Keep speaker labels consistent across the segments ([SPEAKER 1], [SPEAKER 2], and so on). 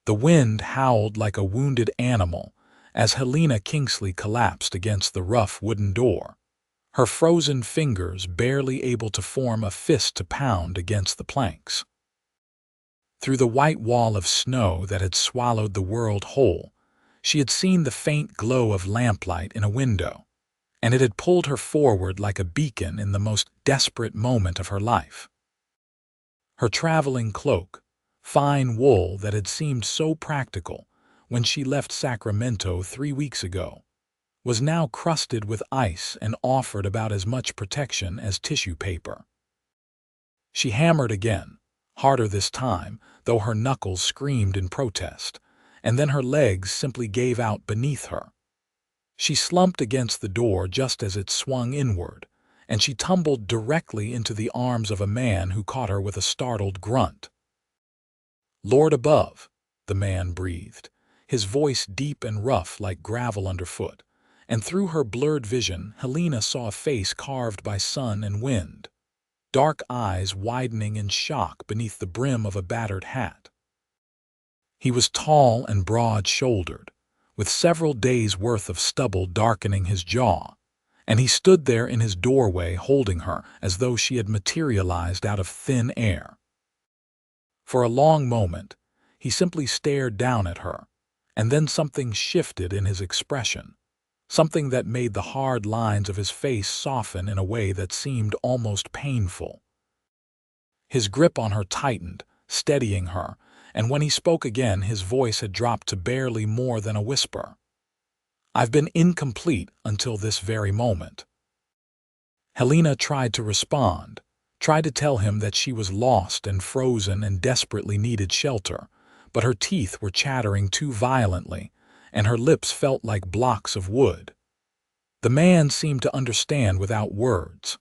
[SPEAKER 1] The wind howled like a wounded animal as Helena Kingsley collapsed against the rough wooden door, her frozen fingers barely able to form a fist to pound against the planks. Through the white wall of snow that had swallowed the world whole, she had seen the faint glow of lamplight in a window, and it had pulled her forward like a beacon in the most desperate moment of her life. Her traveling cloak, fine wool that had seemed so practical when she left Sacramento 3 weeks ago, was now crusted with ice and offered about as much protection as tissue paper. She hammered again, harder this time, though her knuckles screamed in protest, and then her legs simply gave out beneath her. She slumped against the door just as it swung inward, and she tumbled directly into the arms of a man who caught her with a startled grunt. "Lord above," the man breathed, his voice deep and rough like gravel underfoot, and through her blurred vision Helena saw a face carved by sun and wind, dark eyes widening in shock beneath the brim of a battered hat. He was tall and broad-shouldered, with several days' worth of stubble darkening his jaw, and he stood there in his doorway holding her as though she had materialized out of thin air. For a long moment, he simply stared down at her, and then something shifted in his expression, something that made the hard lines of his face soften in a way that seemed almost painful. His grip on her tightened, steadying her, and when he spoke again his voice had dropped to barely more than a whisper. "I've been incomplete until this very moment." Helena tried to respond, tried to tell him that she was lost and frozen and desperately needed shelter, but her teeth were chattering too violently, and her lips felt like blocks of wood. The man seemed to understand without words.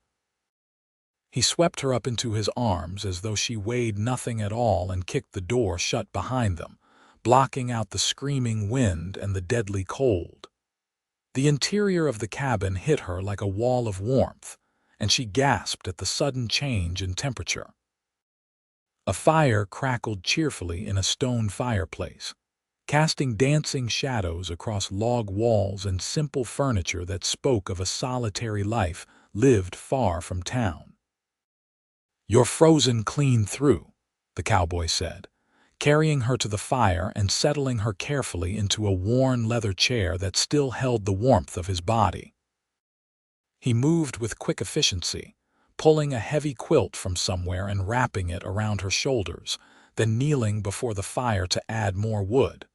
[SPEAKER 1] He swept her up into his arms as though she weighed nothing at all and kicked the door shut behind them, blocking out the screaming wind and the deadly cold. The interior of the cabin hit her like a wall of warmth, and she gasped at the sudden change in temperature. A fire crackled cheerfully in a stone fireplace, casting dancing shadows across log walls and simple furniture that spoke of a solitary life lived far from town. "You're frozen clean through," the cowboy said, carrying her to the fire and settling her carefully into a worn leather chair that still held the warmth of his body. He moved with quick efficiency, pulling a heavy quilt from somewhere and wrapping it around her shoulders, then kneeling before the fire to add more wood.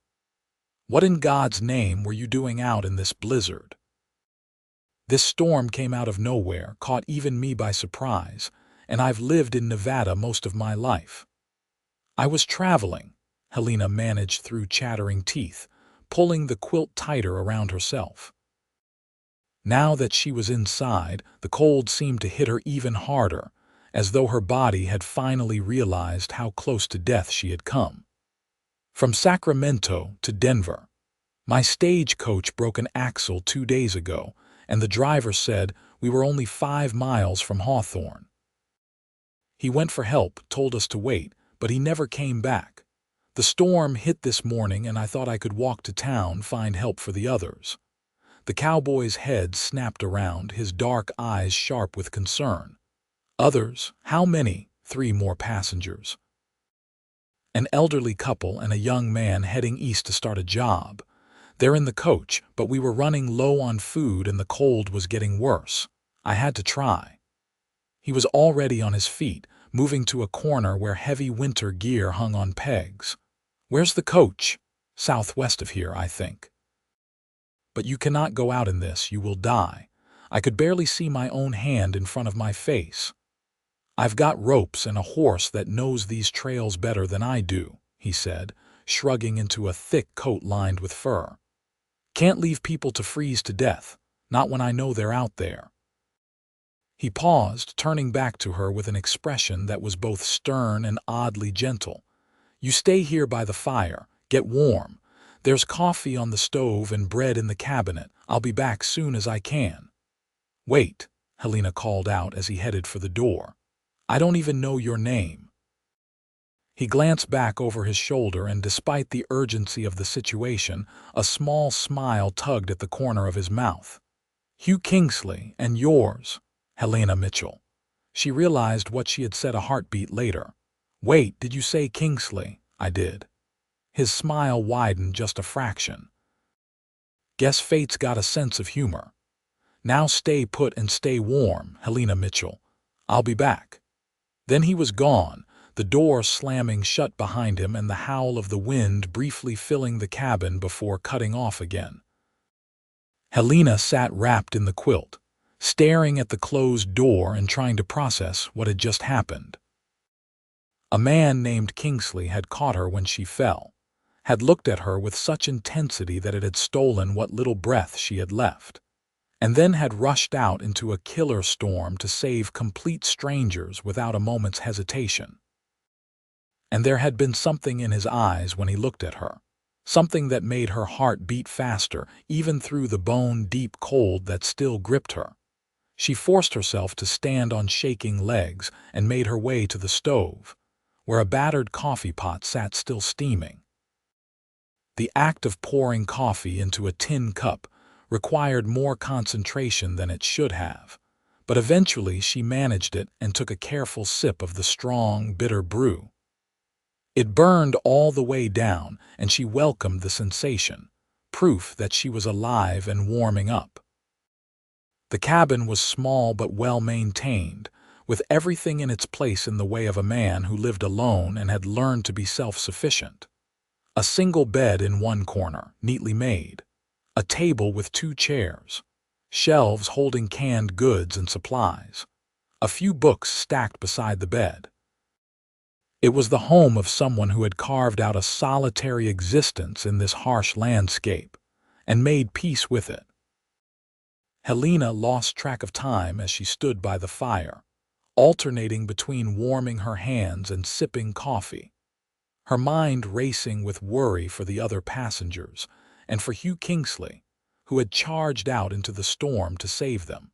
[SPEAKER 1] "What in God's name were you doing out in this blizzard?" "This storm came out of nowhere, caught even me by surprise, and I've lived in Nevada most of my life." "I was traveling," Helena managed through chattering teeth, pulling the quilt tighter around herself. Now that she was inside, the cold seemed to hit her even harder, as though her body had finally realized how close to death she had come. "From Sacramento to Denver. My stagecoach broke an axle 2 days ago, and the driver said we were only 5 miles from Hawthorne. He went for help, told us to wait, but he never came back. The storm hit this morning and I thought I could walk to town, find help for the others." The cowboy's head snapped around, his dark eyes sharp with concern. "Others? How many?" "3 more passengers. An elderly couple and a young man heading east to start a job. They're in the coach, but we were running low on food and the cold was getting worse. I had to try." He was already on his feet, moving to a corner where heavy winter gear hung on pegs. "Where's the coach?" "Southwest of here, I think." "But you cannot go out in this, you will die. I could barely see my own hand in front of my face." "I've got ropes and a horse that knows these trails better than I do," he said, shrugging into a thick coat lined with fur. "Can't leave people to freeze to death, not when I know they're out there." He paused, turning back to her with an expression that was both stern and oddly gentle. "You stay here by the fire, get warm. There's coffee on the stove and bread in the cabinet. I'll be back soon as I can." "Wait," Helena called out as he headed for the door. "I don't even know your name." He glanced back over his shoulder, and despite the urgency of the situation, a small smile tugged at the corner of his mouth. "Hugh Kingsley, and yours, Helena Mitchell." She realized what she had said a heartbeat later. "Wait, did you say Kingsley?" "I did." His smile widened just a fraction. "Guess fate's got a sense of humor. Now stay put and stay warm, Helena Mitchell. I'll be back." Then he was gone, the door slamming shut behind him and the howl of the wind briefly filling the cabin before cutting off again. Helena sat wrapped in the quilt, staring at the closed door and trying to process what had just happened. A man named Kingsley had caught her when she fell, had looked at her with such intensity that it had stolen what little breath she had left, and then had rushed out into a killer storm to save complete strangers without a moment's hesitation. And there had been something in his eyes when he looked at her, something that made her heart beat faster, even through the bone-deep cold that still gripped her. She forced herself to stand on shaking legs and made her way to the stove, where a battered coffee pot sat still steaming. The act of pouring coffee into a tin cup required more concentration than it should have, but eventually she managed it and took a careful sip of the strong, bitter brew. It burned all the way down, and she welcomed the sensation, proof that she was alive and warming up. The cabin was small but well-maintained, with everything in its place in the way of a man who lived alone and had learned to be self-sufficient. A single bed in one corner, neatly made, a table with 2 chairs, shelves holding canned goods and supplies, a few books stacked beside the bed. It was the home of someone who had carved out a solitary existence in this harsh landscape and made peace with it. Helena lost track of time as she stood by the fire, alternating between warming her hands and sipping coffee, her mind racing with worry for the other passengers and for Hugh Kingsley, who had charged out into the storm to save them.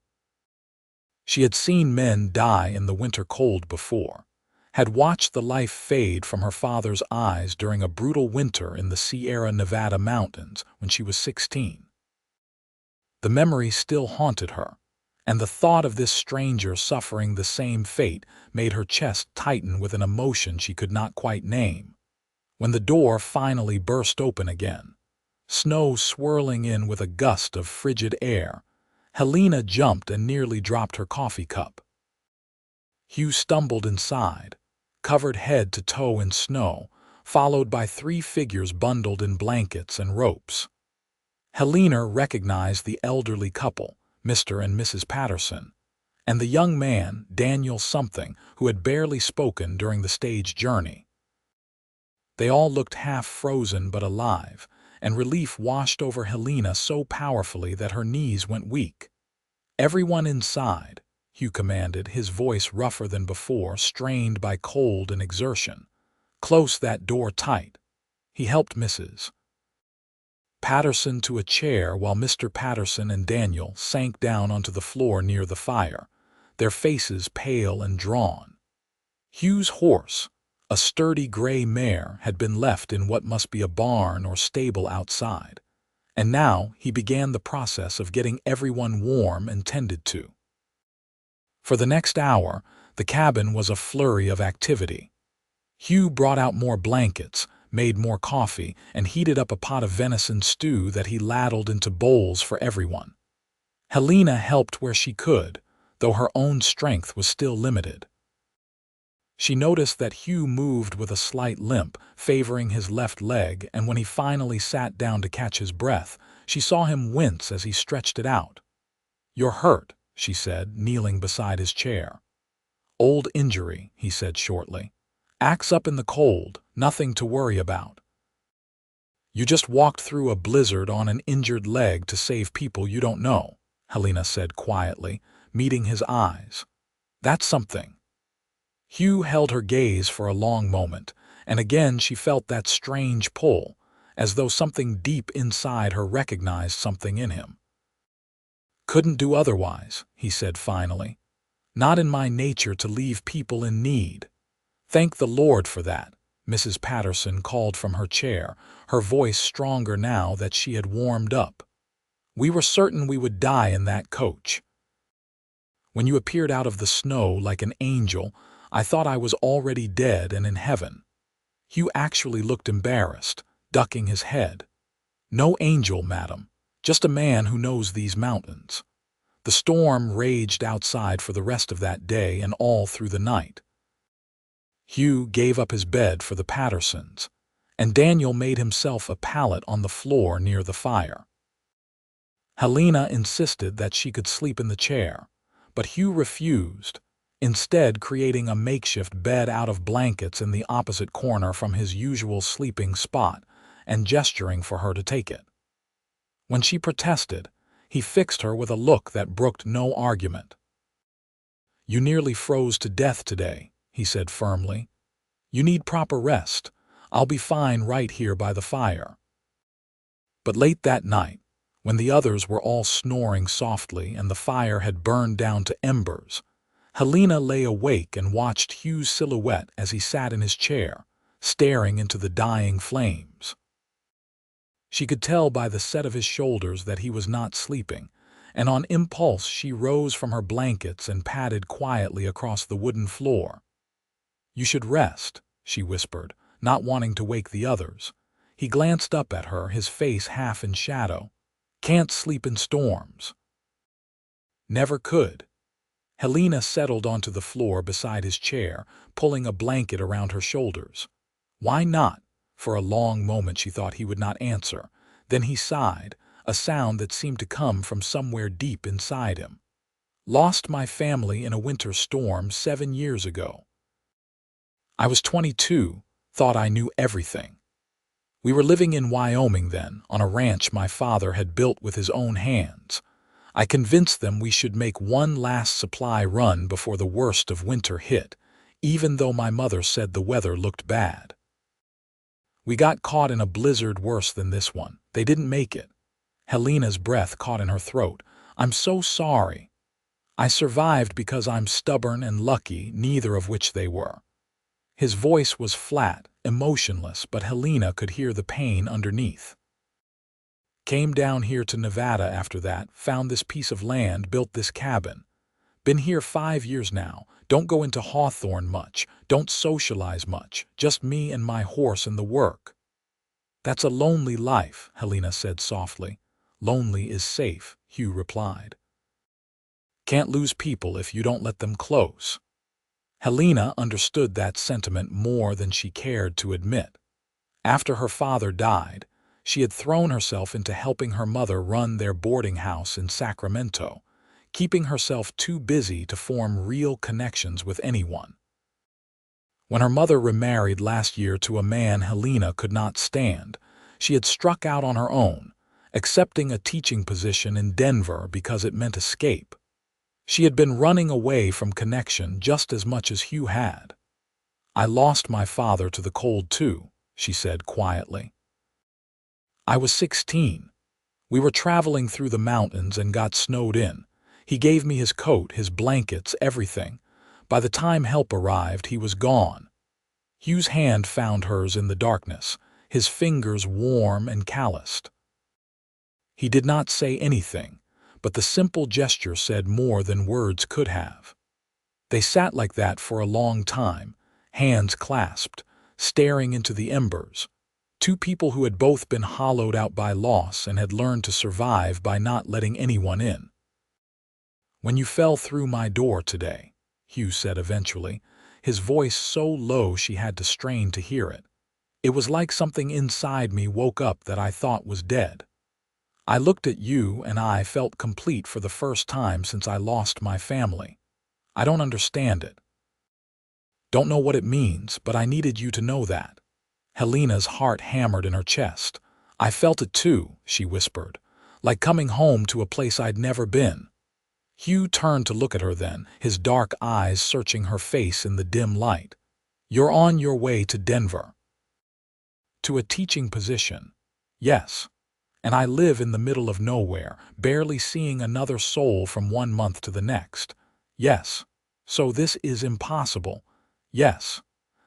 [SPEAKER 1] She had seen men die in the winter cold before, had watched the life fade from her father's eyes during a brutal winter in the Sierra Nevada mountains when she was 16. The memory still haunted her, and the thought of this stranger suffering the same fate made her chest tighten with an emotion she could not quite name. When the door finally burst open again, snow swirling in with a gust of frigid air, Helena jumped and nearly dropped her coffee cup. Hugh stumbled inside, covered head to toe in snow, followed by 3 figures bundled in blankets and ropes. Helena recognized the elderly couple, Mr. and Mrs. Patterson, and the young man, Daniel something, who had barely spoken during the stage journey. They all looked half frozen but alive, and relief washed over Helena so powerfully that her knees went weak. "Everyone inside," Hugh commanded, his voice rougher than before, strained by cold and exertion. "Close that door tight." He helped Mrs. Patterson to a chair while Mr. Patterson and Daniel sank down onto the floor near the fire, their faces pale and drawn. Hugh's horse, a sturdy gray mare, had been left in what must be a barn or stable outside, and now he began the process of getting everyone warm and tended to. For the next hour, the cabin was a flurry of activity. Hugh brought out more blankets, made more coffee, and heated up a pot of venison stew that he ladled into bowls for everyone. Helena helped where she could, though her own strength was still limited. She noticed that Hugh moved with a slight limp, favoring his left leg, and when he finally sat down to catch his breath, she saw him wince as he stretched it out. "You're hurt," she said, kneeling beside his chair. "Old injury," he said shortly. "Axe up in the cold, nothing to worry about." "You just walked through a blizzard on an injured leg to save people you don't know," Helena said quietly, meeting his eyes. "That's something." Hugh held her gaze for a long moment, and again she felt that strange pull, as though something deep inside her recognized something in him. "Couldn't do otherwise," he said finally. "Not in my nature to leave people in need. Thank the Lord for that, Mrs. Patterson called from her chair, her voice stronger now that she had warmed up. "We were certain we would die in that coach. When you appeared out of the snow like an angel, I thought I was already dead and in heaven." Hugh actually looked embarrassed, ducking his head. "No angel, madam, just a man who knows these mountains." The storm raged outside for the rest of that day and all through the night. Hugh gave up his bed for the Pattersons, and Daniel made himself a pallet on the floor near the fire. Helena insisted that she could sleep in the chair, but Hugh refused, instead creating a makeshift bed out of blankets in the opposite corner from his usual sleeping spot and gesturing for her to take it. When she protested, he fixed her with a look that brooked no argument. "You nearly froze to death today," he said firmly. "You need proper rest. I'll be fine right here by the fire." But late that night, when the others were all snoring softly and the fire had burned down to embers, Helena lay awake and watched Hugh's silhouette as he sat in his chair, staring into the dying flames. She could tell by the set of his shoulders that he was not sleeping, and on impulse she rose from her blankets and padded quietly across the wooden floor. "You should rest," she whispered, not wanting to wake the others. He glanced up at her, his face half in shadow. "Can't sleep in storms." "Never could." Helena settled onto the floor beside his chair, pulling a blanket around her shoulders. "Why not?" For a long moment she thought he would not answer. Then he sighed, a sound that seemed to come from somewhere deep inside him. "Lost my family in a winter storm 7 years ago. I was 22, thought I knew everything. We were living in Wyoming then, on a ranch my father had built with his own hands. I convinced them we should make one last supply run before the worst of winter hit, even though my mother said the weather looked bad. We got caught in a blizzard worse than this one. They didn't make it." Helena's breath caught in her throat. "I'm so sorry. I survived because I'm stubborn and lucky, neither of which they were." His voice was flat, emotionless, but Helena could hear the pain underneath. "Came down here to Nevada after that, found this piece of land, built this cabin. Been here 5 years now. Don't go into Hawthorne much, don't socialize much, just me and my horse and the work." "That's a lonely life," Helena said softly. "Lonely is safe," Hugh replied. "Can't lose people if you don't let them close." Helena understood that sentiment more than she cared to admit. After her father died, she had thrown herself into helping her mother run their boarding house in Sacramento, keeping herself too busy to form real connections with anyone. When her mother remarried last year to a man Helena could not stand, she had struck out on her own, accepting a teaching position in Denver because it meant escape. She had been running away from connection just as much as Hugh had. "I lost my father to the cold too," she said quietly. "I was 16. We were traveling through the mountains and got snowed in. He gave me his coat, his blankets, everything. By the time help arrived, he was gone." Hugh's hand found hers in the darkness, his fingers warm and calloused. He did not say anything, but the simple gesture said more than words could have. They sat like that for a long time, hands clasped, staring into the embers. Two people who had both been hollowed out by loss and had learned to survive by not letting anyone in. "When you fell through my door today," Hugh said eventually, his voice so low she had to strain to hear it, "it was like something inside me woke up that I thought was dead. I looked at you and I felt complete for the first time since I lost my family. I don't understand it. Don't know what it means, but I needed you to know that." Helena's heart hammered in her chest. "I felt it too," she whispered, "like coming home to a place I'd never been." Hugh turned to look at her then, his dark eyes searching her face in the dim light. "You're on your way to Denver." "To a teaching position." "Yes. And I live in the middle of nowhere, barely seeing another soul from 1 month to the next." "Yes. So this is impossible." "Yes.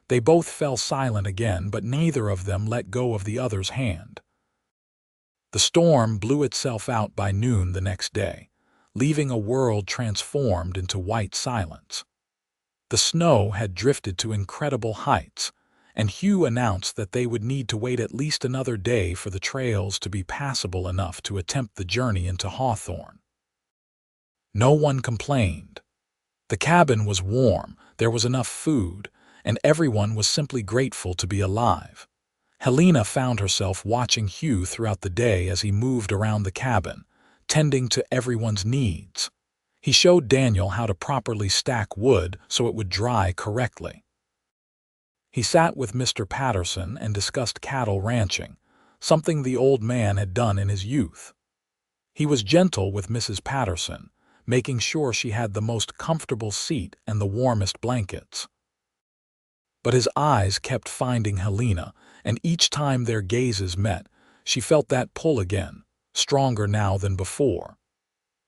[SPEAKER 1] They both fell silent again, but neither of them let go of the other's hand. The storm blew itself out by noon the next day, leaving a world transformed into white silence. The snow had drifted to incredible heights, and Hugh announced that they would need to wait at least another day for the trails to be passable enough to attempt the journey into Hawthorne. No one complained. The cabin was warm, there was enough food, and everyone was simply grateful to be alive. Helena found herself watching Hugh throughout the day as he moved around the cabin, tending to everyone's needs. He showed Daniel how to properly stack wood so it would dry correctly. He sat with Mr. Patterson and discussed cattle ranching, something the old man had done in his youth. He was gentle with Mrs. Patterson, making sure she had the most comfortable seat and the warmest blankets. But his eyes kept finding Helena, and each time their gazes met, she felt that pull again, stronger now than before.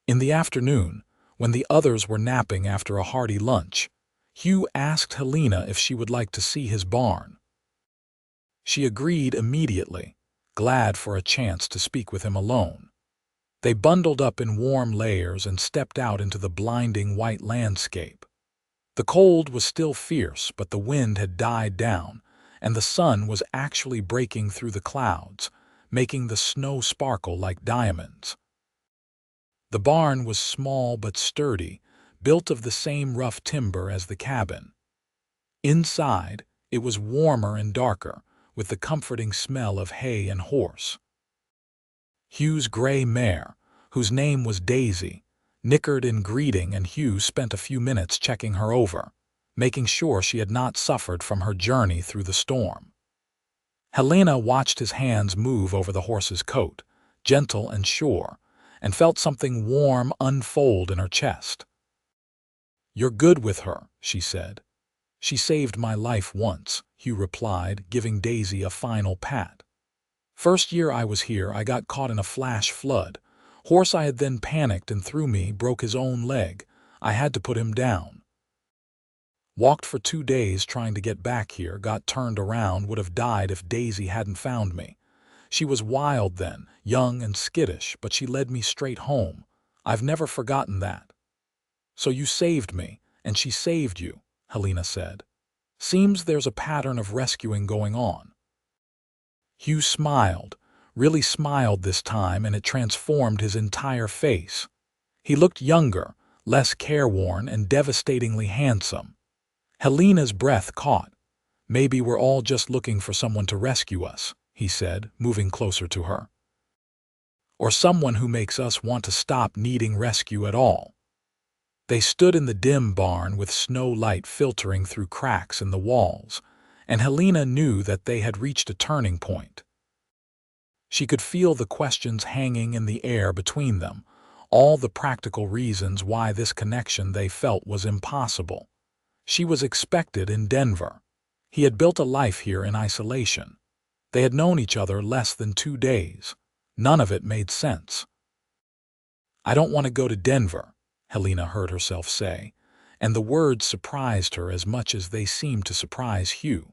[SPEAKER 1] In the afternoon, when the others were napping after a hearty lunch, Hugh asked Helena if she would like to see his barn. She agreed immediately, glad for a chance to speak with him alone. They bundled up in warm layers and stepped out into the blinding white landscape. The cold was still fierce, but the wind had died down, and the sun was actually breaking through the clouds, making the snow sparkle like diamonds. The barn was small but sturdy, built of the same rough timber as the cabin. Inside, it was warmer and darker, with the comforting smell of hay and horse. Hugh's gray mare, whose name was Daisy, nickered in greeting, and Hugh spent a few minutes checking her over, making sure she had not suffered from her journey through the storm. Helena watched his hands move over the horse's coat, gentle and sure, and felt something warm unfold in her chest. "You're good with her," she said. "She saved my life once," Hugh replied, giving Daisy a final pat. "First year I was here, I got caught in a flash flood. Horse I had then panicked and threw me, broke his own leg. I had to put him down. Walked for 2 days trying to get back here, got turned around, would have died if Daisy hadn't found me. She was wild then, young and skittish, but she led me straight home. I've never forgotten that." "So you saved me, and she saved you," Helena said. "Seems there's a pattern of rescuing going on." Hugh smiled, really smiled this time, and it transformed his entire face. He looked younger, less careworn, and devastatingly handsome. Helena's breath caught. "Maybe we're all just looking for someone to rescue us," he said, moving closer to her. "Or someone who makes us want to stop needing rescue at all." They stood in the dim barn with snow light filtering through cracks in the walls, and Helena knew that they had reached a turning point. She could feel the questions hanging in the air between them, all the practical reasons why this connection they felt was impossible. She was expected in Denver. He had built a life here in isolation. They had known each other less than 2 days. None of it made sense. "I don't want to go to Denver," Helena heard herself say, and the words surprised her as much as they seemed to surprise Hugh.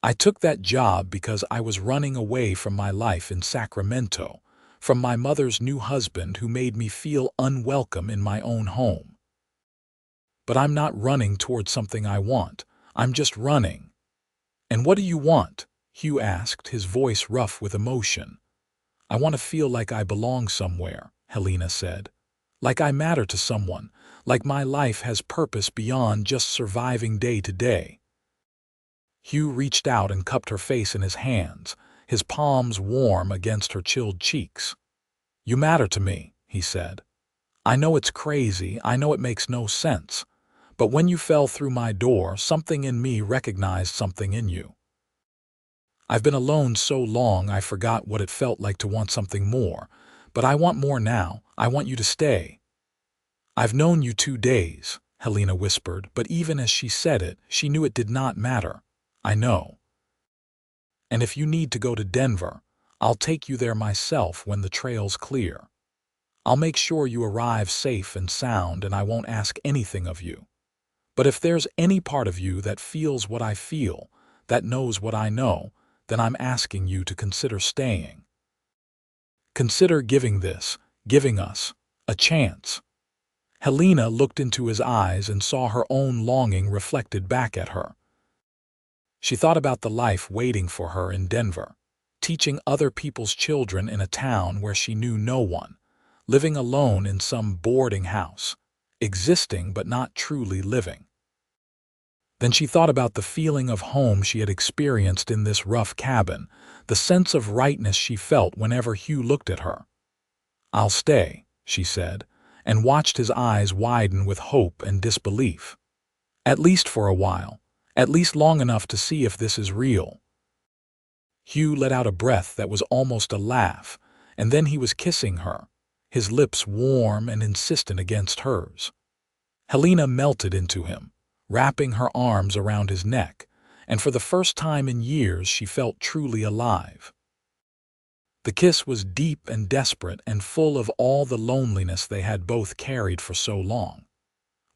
[SPEAKER 1] "I took that job because I was running away from my life in Sacramento, from my mother's new husband who made me feel unwelcome in my own home. But I'm not running towards something I want, I'm just running." "And what do you want?" Hugh asked, his voice rough with emotion. "I want to feel like I belong somewhere," Helena said. "Like I matter to someone, like my life has purpose beyond just surviving day to day." Hugh reached out and cupped her face in his hands, his palms warm against her chilled cheeks. "You matter to me," he said. "I know it's crazy, I know it makes no sense, but when you fell through my door, something in me recognized something in you. I've been alone so long I forgot what it felt like to want something more, but I want more now. I want you to stay." "I've known you 2 days," Helena whispered, but even as she said it, she knew it did not matter. "I know. And if you need to go to Denver, I'll take you there myself when the trail's clear. I'll make sure you arrive safe and sound, and I won't ask anything of you. But if there's any part of you that feels what I feel, that knows what I know, then I'm asking you to consider staying. Consider giving us, a chance." Helena looked into his eyes and saw her own longing reflected back at her. She thought about the life waiting for her in Denver, teaching other people's children in a town where she knew no one, living alone in some boarding house, existing but not truly living. Then she thought about the feeling of home she had experienced in this rough cabin, the sense of rightness she felt whenever Hugh looked at her. "I'll stay," she said, and watched his eyes widen with hope and disbelief. "At least for a while, at least long enough to see if this is real." Hugh let out a breath that was almost a laugh, and then he was kissing her, his lips warm and insistent against hers. Helena melted into him, wrapping her arms around his neck, and for the first time in years she felt truly alive. The kiss was deep and desperate and full of all the loneliness they had both carried for so long.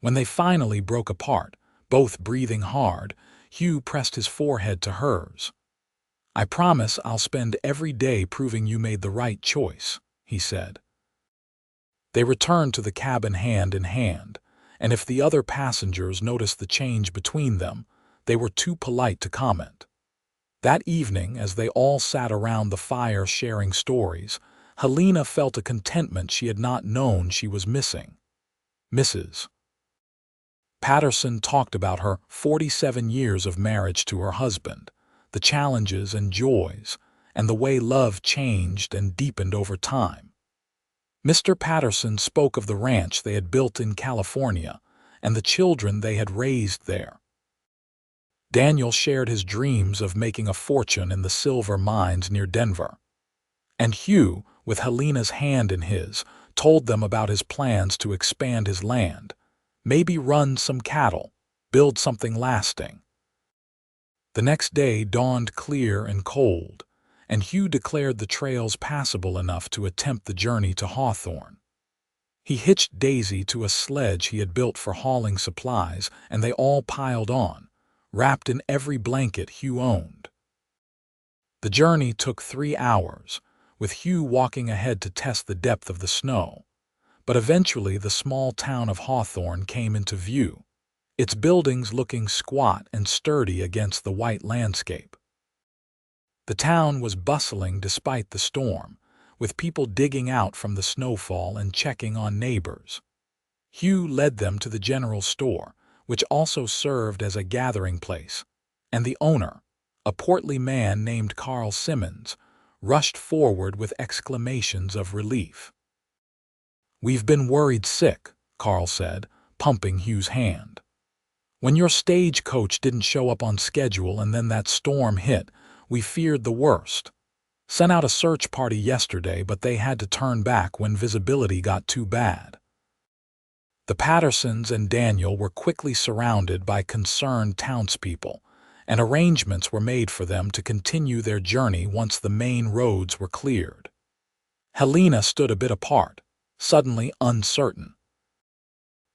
[SPEAKER 1] When they finally broke apart, both breathing hard, Hugh pressed his forehead to hers. "I promise I'll spend every day proving you made the right choice," he said. They returned to the cabin hand in hand, and if the other passengers noticed the change between them, they were too polite to comment. That evening, as they all sat around the fire sharing stories, Helena felt a contentment she had not known she was missing. Mrs. Patterson talked about her 47 years of marriage to her husband, the challenges and joys, and the way love changed and deepened over time. Mr. Patterson spoke of the ranch they had built in California and the children they had raised there. Daniel shared his dreams of making a fortune in the silver mines near Denver. And Hugh, with Helena's hand in his, told them about his plans to expand his land, maybe run some cattle, build something lasting. The next day dawned clear and cold, and Hugh declared the trails passable enough to attempt the journey to Hawthorne. He hitched Daisy to a sledge he had built for hauling supplies, and they all piled on, wrapped in every blanket Hugh owned. The journey took 3 hours, with Hugh walking ahead to test the depth of the snow. But eventually the small town of Hawthorne came into view, its buildings looking squat and sturdy against the white landscape. The town was bustling despite the storm, with people digging out from the snowfall and checking on neighbors. Hugh led them to the general store, which also served as a gathering place, and the owner, a portly man named Carl Simmons, rushed forward with exclamations of relief. "We've been worried sick," Carl said, pumping Hugh's hand. "When your stagecoach didn't show up on schedule and then that storm hit, we feared the worst. Sent out a search party yesterday, but they had to turn back when visibility got too bad." The Pattersons and Daniel were quickly surrounded by concerned townspeople, and arrangements were made for them to continue their journey once the main roads were cleared. Helena stood a bit apart, suddenly uncertain.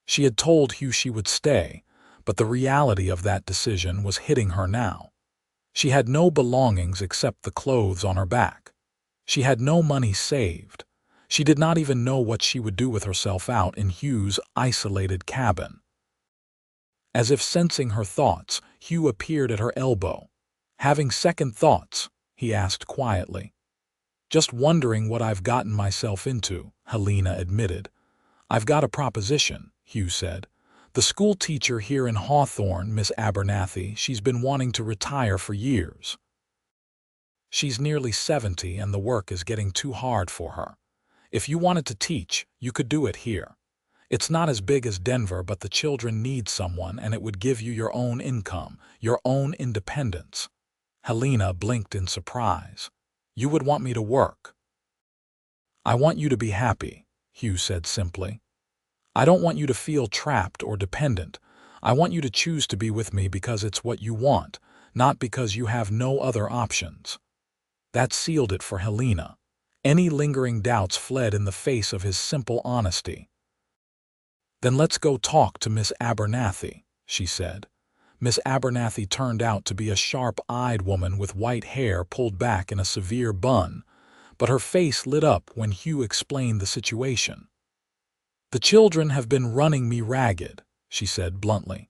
[SPEAKER 1] She had told Hugh she would stay, but the reality of that decision was hitting her now. She had no belongings except the clothes on her back. She had no money saved. She did not even know what she would do with herself out in Hugh's isolated cabin. As if sensing her thoughts, Hugh appeared at her elbow. "Having second thoughts?" he asked quietly. "Just wondering what I've gotten myself into," Helena admitted. "I've got a proposition," Hugh said. "The school teacher here in Hawthorne, Miss Abernathy, she's been wanting to retire for years. She's nearly 70 and the work is getting too hard for her. If you wanted to teach, you could do it here. It's not as big as Denver, but the children need someone and it would give you your own income, your own independence." Helena blinked in surprise. "You would want me to work?" "I want you to be happy," Hugh said simply. "I don't want you to feel trapped or dependent. I want you to choose to be with me because it's what you want, not because you have no other options." That sealed it for Helena. Any lingering doubts fled in the face of his simple honesty. "Then let's go talk to Miss Abernathy," she said. Miss Abernathy turned out to be a sharp-eyed woman with white hair pulled back in a severe bun, but her face lit up when Hugh explained the situation. "The children have been running me ragged," she said bluntly.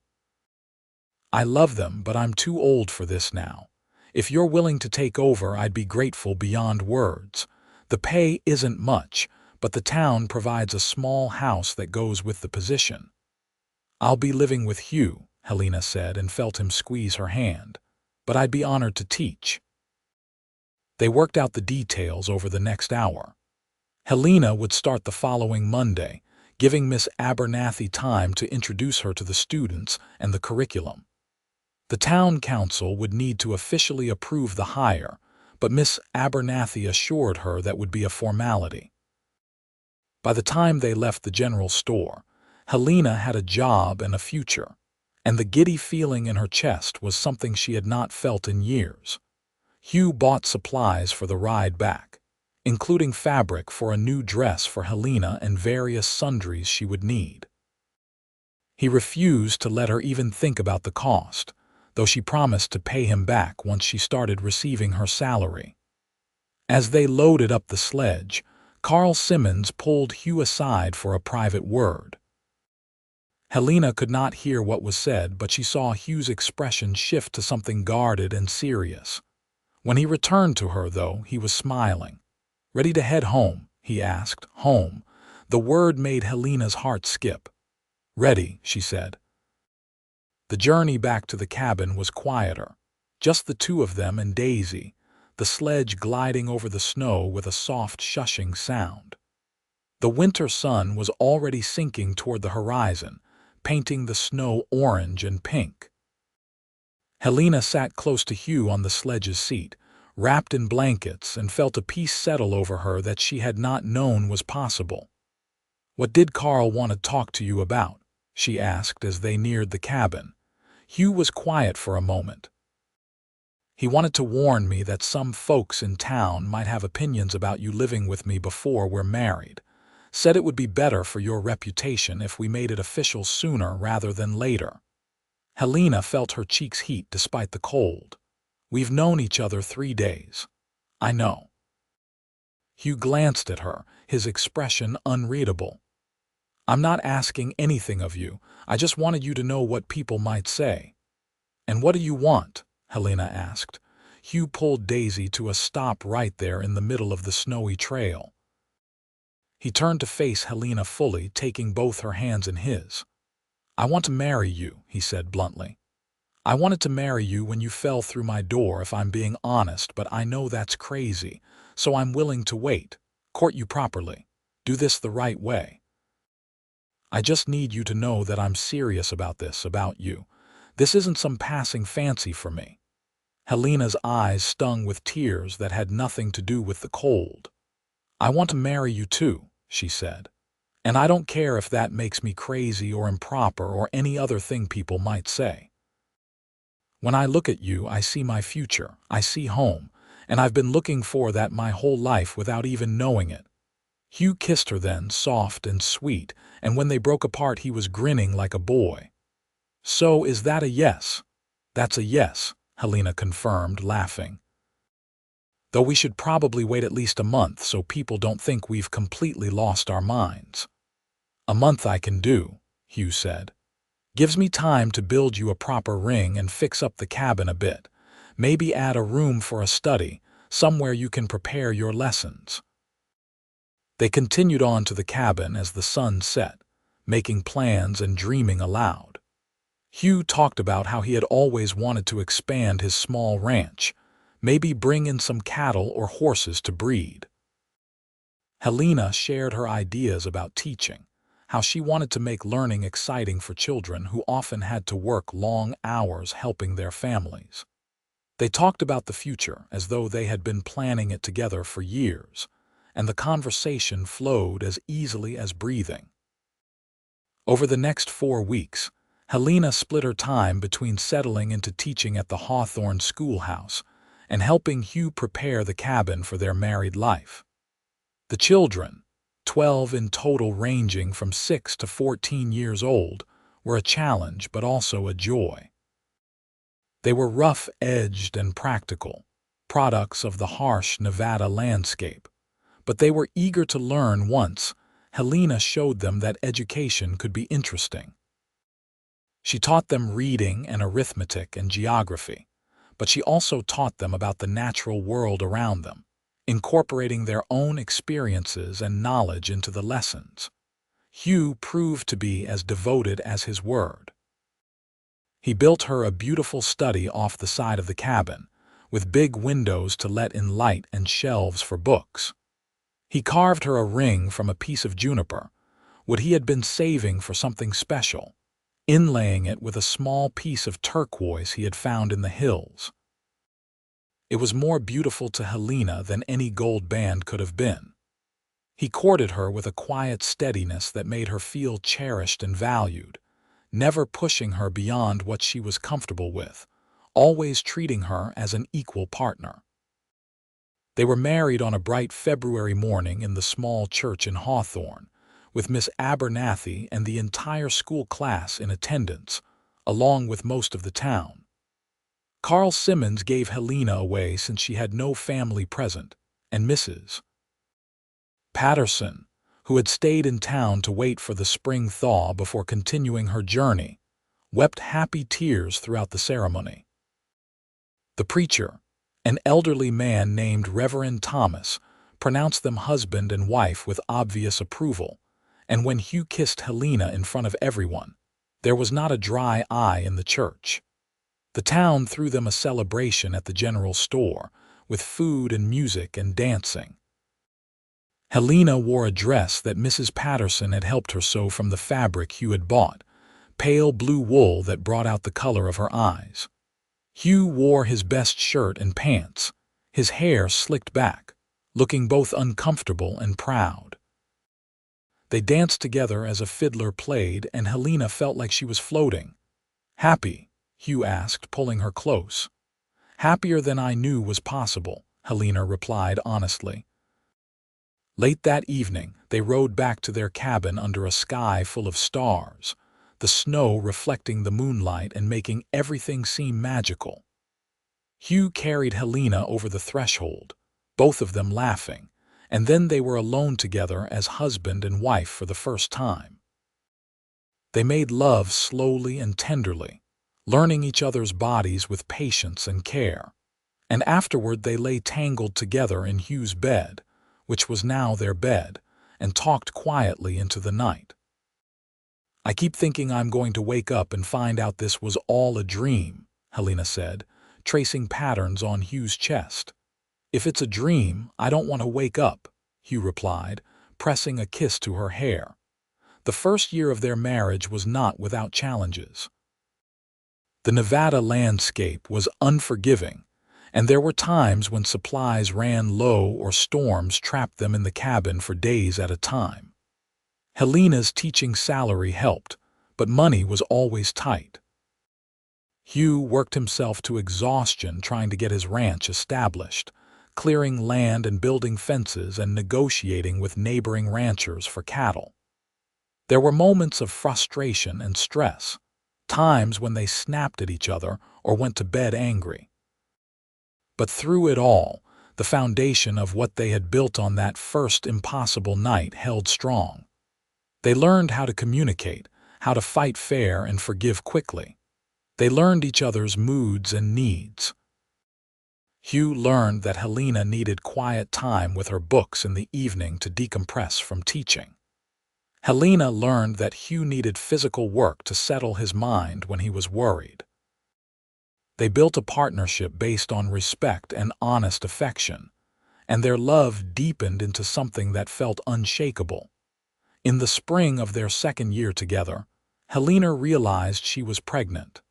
[SPEAKER 1] "I love them, but I'm too old for this now. If you're willing to take over, I'd be grateful beyond words. The pay isn't much, but the town provides a small house that goes with the position." "I'll be living with Hugh," Helena said, and felt him squeeze her hand. "But I'd be honored to teach." They worked out the details over the next hour. Helena would start the following Monday, giving Miss Abernathy time to introduce her to the students and the curriculum. The town council would need to officially approve the hire, but Miss Abernathy assured her that would be a formality. By the time they left the general store, Helena had a job and a future, and the giddy feeling in her chest was something she had not felt in years. Hugh bought supplies for the ride back, including fabric for a new dress for Helena and various sundries she would need. He refused to let her even think about the cost, though she promised to pay him back once she started receiving her salary. As they loaded up the sledge, Carl Simmons pulled Hugh aside for a private word. Helena could not hear what was said, but she saw Hugh's expression shift to something guarded and serious. When he returned to her, though, he was smiling. "Ready to head home?" he asked. "Home." The word made Helena's heart skip. "Ready," she said. The journey back to the cabin was quieter. Just the two of them and Daisy, the sledge gliding over the snow with a soft shushing sound. The winter sun was already sinking toward the horizon, painting the snow orange and pink. Helena sat close to Hugh on the sledge's seat, wrapped in blankets, and felt a peace settle over her that she had not known was possible. "What did Carl want to talk to you about?" she asked as they neared the cabin. Hugh was quiet for a moment. "He wanted to warn me that some folks in town might have opinions about you living with me before we're married. Said it would be better for your reputation if we made it official sooner rather than later." Helena felt her cheeks heat despite the cold. "We've known each other 3 days." "I know." Hugh glanced at her, his expression unreadable. "I'm not asking anything of you. I just wanted you to know what people might say." "And what do you want?" Helena asked. Hugh pulled Daisy to a stop right there in the middle of the snowy trail. He turned to face Helena fully, taking both her hands in his. "I want to marry you," he said bluntly. "I wanted to marry you when you fell through my door, if I'm being honest, but I know that's crazy, so I'm willing to wait, court you properly, do this the right way. I just need you to know that I'm serious about this, about you. This isn't some passing fancy for me." Helena's eyes stung with tears that had nothing to do with the cold. "I want to marry you too," she said. "And I don't care if that makes me crazy or improper or any other thing people might say. When I look at you, I see my future, I see home, and I've been looking for that my whole life without even knowing it." Hugh kissed her then, soft and sweet, and when they broke apart he was grinning like a boy. "So is that a yes?" "That's a yes," Helena confirmed, laughing. "Though we should probably wait at least a month so people don't think we've completely lost our minds." "A month I can do," Hugh said. "Gives me time to build you a proper ring and fix up the cabin a bit. Maybe add a room for a study, somewhere you can prepare your lessons." They continued on to the cabin as the sun set, making plans and dreaming aloud. Hugh talked about how he had always wanted to expand his small ranch, maybe bring in some cattle or horses to breed. Helena shared her ideas about teaching, how she wanted to make learning exciting for children who often had to work long hours helping their families. They talked about the future as though they had been planning it together for years, and the conversation flowed as easily as breathing. Over the next 4 weeks, Helena split her time between settling into teaching at the Hawthorne schoolhouse and helping Hugh prepare the cabin for their married life. The children, 12 in total ranging from 6 to 14 years old, were a challenge but also a joy. They were rough-edged and practical, products of the harsh Nevada landscape, but they were eager to learn once Helena showed them that education could be interesting. She taught them reading and arithmetic and geography, but she also taught them about the natural world around them, incorporating their own experiences and knowledge into the lessons. Hugh proved to be as devoted as his word. He built her a beautiful study off the side of the cabin, with big windows to let in light and shelves for books. He carved her a ring from a piece of juniper, what he had been saving for something special, inlaying it with a small piece of turquoise he had found in the hills. It was more beautiful to Helena than any gold band could have been. He courted her with a quiet steadiness that made her feel cherished and valued, never pushing her beyond what she was comfortable with, always treating her as an equal partner. They were married on a bright February morning in the small church in Hawthorne, with Miss Abernathy and the entire school class in attendance, along with most of the town. Carl Simmons gave Helena away since she had no family present, and Mrs. Patterson, who had stayed in town to wait for the spring thaw before continuing her journey, wept happy tears throughout the ceremony. The preacher, an elderly man named Reverend Thomas, pronounced them husband and wife with obvious approval, and when Hugh kissed Helena in front of everyone, there was not a dry eye in the church. The town threw them a celebration at the general store, with food and music and dancing. Helena wore a dress that Mrs. Patterson had helped her sew from the fabric Hugh had bought, pale blue wool that brought out the color of her eyes. Hugh wore his best shirt and pants, his hair slicked back, looking both uncomfortable and proud. They danced together as a fiddler played, and Helena felt like she was floating. "Happy?" Hugh asked, pulling her close. "Happier than I knew was possible," Helena replied honestly. Late that evening, they rode back to their cabin under a sky full of stars, the snow reflecting the moonlight and making everything seem magical. Hugh carried Helena over the threshold, both of them laughing, and then they were alone together as husband and wife for the first time. They made love slowly and tenderly, learning each other's bodies with patience and care, and afterward they lay tangled together in Hugh's bed, which was now their bed, and talked quietly into the night. "I keep thinking I'm going to wake up and find out this was all a dream," Helena said, tracing patterns on Hugh's chest. "If it's a dream, I don't want to wake up," Hugh replied, pressing a kiss to her hair. The first year of their marriage was not without challenges. The Nevada landscape was unforgiving, and there were times when supplies ran low or storms trapped them in the cabin for days at a time. Helena's teaching salary helped, but money was always tight. Hugh worked himself to exhaustion trying to get his ranch established, clearing land and building fences and negotiating with neighboring ranchers for cattle. There were moments of frustration and stress, times when they snapped at each other or went to bed angry. But through it all, the foundation of what they had built on that first impossible night held strong. They learned how to communicate, how to fight fair and forgive quickly. They learned each other's moods and needs. Hugh learned that Helena needed quiet time with her books in the evening to decompress from teaching. Helena learned that Hugh needed physical work to settle his mind when he was worried. They built a partnership based on respect and honest affection, and their love deepened into something that felt unshakable. In the spring of their second year together, Helena realized she was pregnant.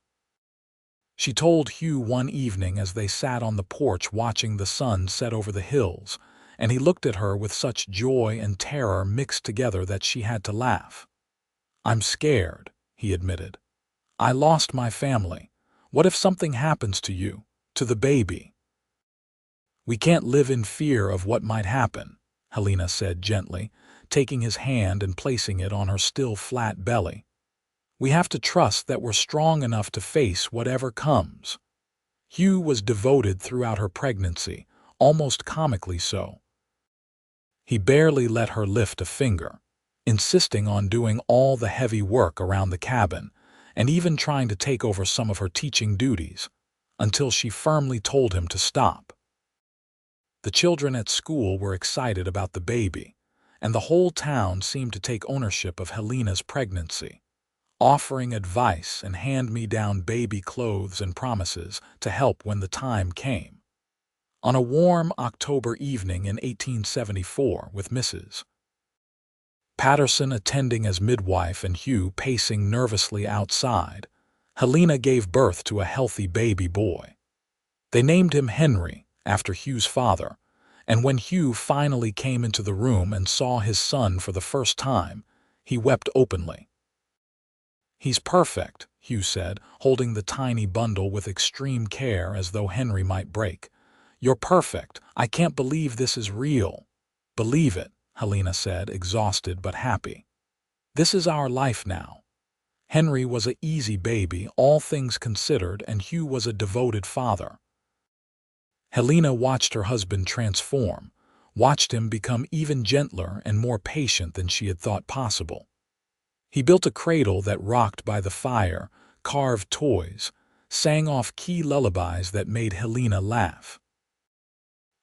[SPEAKER 1] She told Hugh one evening as they sat on the porch watching the sun set over the hills, and he looked at her with such joy and terror mixed together that she had to laugh. "I'm scared," he admitted. "I lost my family. What if something happens to you, to the baby?" "We can't live in fear of what might happen," Helena said gently, taking his hand and placing it on her still flat belly. We have to trust that we're strong enough to face whatever comes. Hugh was devoted throughout her pregnancy, almost comically so. He barely let her lift a finger, insisting on doing all the heavy work around the cabin, and even trying to take over some of her teaching duties, until she firmly told him to stop. The children at school were excited about the baby, and the whole town seemed to take ownership of Helena's pregnancy, offering advice and hand-me-down baby clothes and promises to help when the time came. On a warm October evening in 1874, with Mrs. Patterson attending as midwife and Hugh pacing nervously outside, Helena gave birth to a healthy baby boy. They named him Henry, after Hugh's father, and when Hugh finally came into the room and saw his son for the first time, he wept openly. "He's perfect," Hugh said, holding the tiny bundle with extreme care as though Henry might break. "You're perfect. I can't believe this is real." "Believe it," Helena said, exhausted but happy. "This is our life now." Henry was an easy baby, all things considered, and Hugh was a devoted father. Helena watched her husband transform, watched him become even gentler and more patient than she had thought possible. He built a cradle that rocked by the fire, carved toys, sang off key lullabies that made Helena laugh.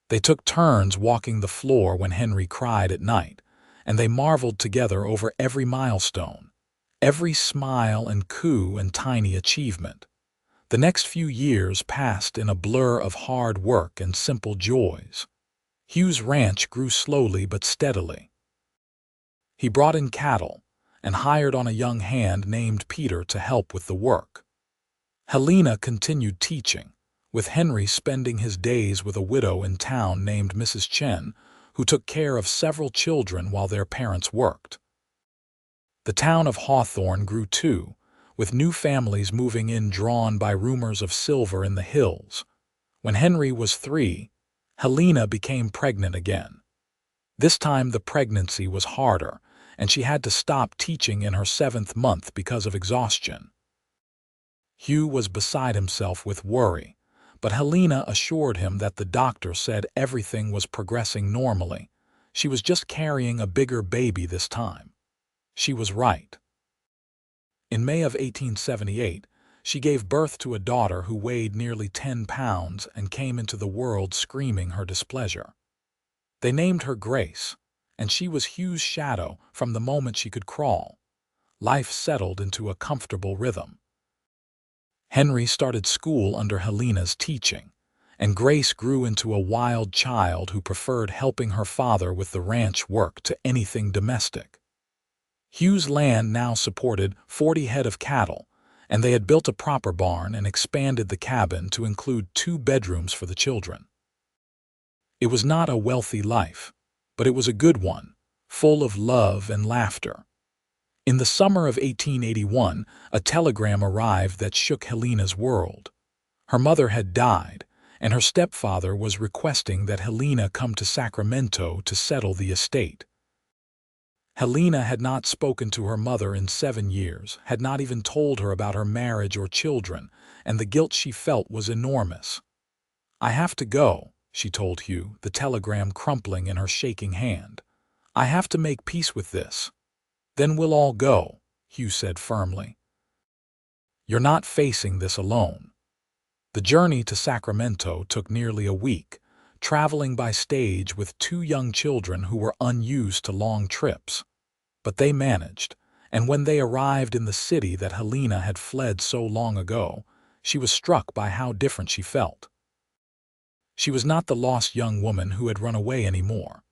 [SPEAKER 1] They took turns walking the floor when Henry cried at night, and they marveled together over every milestone, every smile and coo and tiny achievement. The next few years passed in a blur of hard work and simple joys. Hugh's ranch grew slowly but steadily. He brought in cattle and hired on a young hand named Peter to help with the work. Helena continued teaching, with Henry spending his days with a widow in town named Mrs. Chen, who took care of several children while their parents worked. The town of Hawthorne grew too, with new families moving in drawn by rumors of silver in the hills. When Henry was 3, Helena became pregnant again. This time the pregnancy was harder, and she had to stop teaching in her 7th month because of exhaustion. Hugh was beside himself with worry, but Helena assured him that the doctor said everything was progressing normally. She was just carrying a bigger baby this time. She was right. In May of 1878, she gave birth to a daughter who weighed nearly 10 pounds and came into the world screaming her displeasure. They named her Grace, and she was Hugh's shadow from the moment she could crawl. Life settled into a comfortable rhythm. Henry started school under Helena's teaching, and Grace grew into a wild child who preferred helping her father with the ranch work to anything domestic. Hugh's land now supported 40 head of cattle, and they had built a proper barn and expanded the cabin to include 2 bedrooms for the children. It was not a wealthy life, but it was a good one, full of love and laughter. In the summer of 1881, a telegram arrived that shook Helena's world. Her mother had died, and her stepfather was requesting that Helena come to Sacramento to settle the estate. Helena had not spoken to her mother in 7 years, had not even told her about her marriage or children, and the guilt she felt was enormous. "I have to go," she told Hugh, the telegram crumpling in her shaking hand. "I have to make peace with this." "Then we'll all go," Hugh said firmly. "You're not facing this alone." The journey to Sacramento took nearly a week, traveling by stage with 2 young children who were unused to long trips. But they managed, and when they arrived in the city that Helena had fled so long ago, she was struck by how different she felt. She was not the lost young woman who had run away anymore.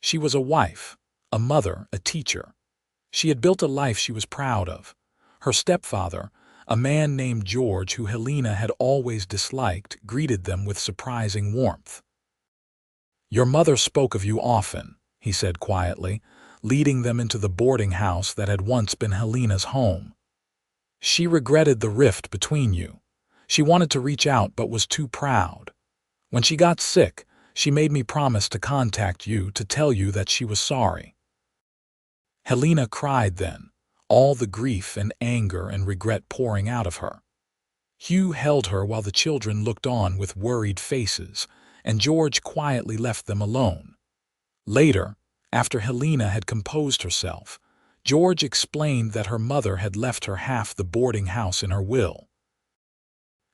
[SPEAKER 1] She was a wife, a mother, a teacher. She had built a life she was proud of. Her stepfather, a man named George who Helena had always disliked, greeted them with surprising warmth. "Your mother spoke of you often," he said quietly, leading them into the boarding house that had once been Helena's home. "She regretted the rift between you. She wanted to reach out but was too proud. When she got sick, she made me promise to contact you to tell you that she was sorry." Helena cried then, all the grief and anger and regret pouring out of her. Hugh held her while the children looked on with worried faces, and George quietly left them alone. Later, after Helena had composed herself, George explained that her mother had left her half the boarding house in her will.